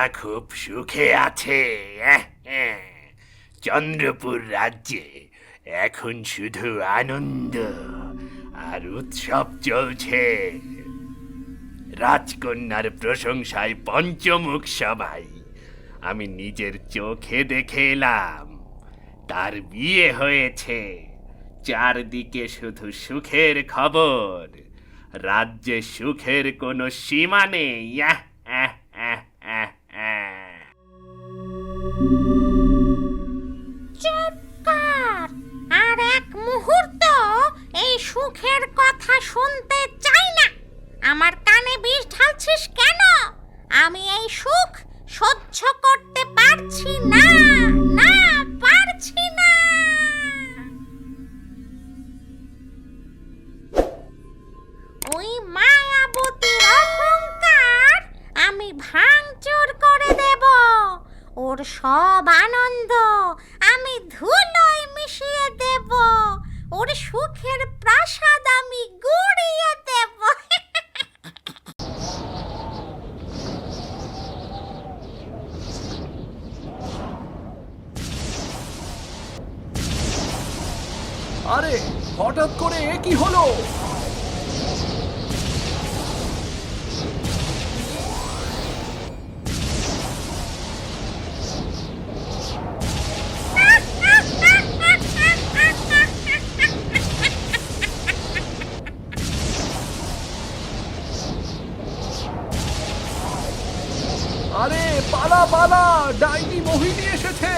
তারা খুব সুখে আছে। চন্দ্রপুর রাজ্যে এখন শুধু আনন্দ আর উৎসব চলছে। রাজকন্যার প্রশংসায় পঞ্চমুখ সবাই আমি নিজের চোখে দেখে এলাম। তার বিয়ে হয়েছে, চারদিকে শুধু সুখের খবর। রাজ্যে সুখের কোনো সীমা নেই। চুপ কর, আর এক মুহূর্ত এই সুখের কথা শুনতে চাই না। আমার কানে বিষ ঢালছিস কেন? আমি এই সুখ সহ্য করতে পারছি না, না পারছি না। ওই মায়াবতীর অহংকার আমি ভাঙচুর করে দেব। ওর সব আনন্দ আমি ধুলোয় মিশিয়ে দেব। ওর সুখের প্রাসাদ আমি গুড়িয়ে দেব। আরে হঠাৎ করে এ কি হলো? আরে পালা পালা, ডাইনি মোহিনী এসেছে।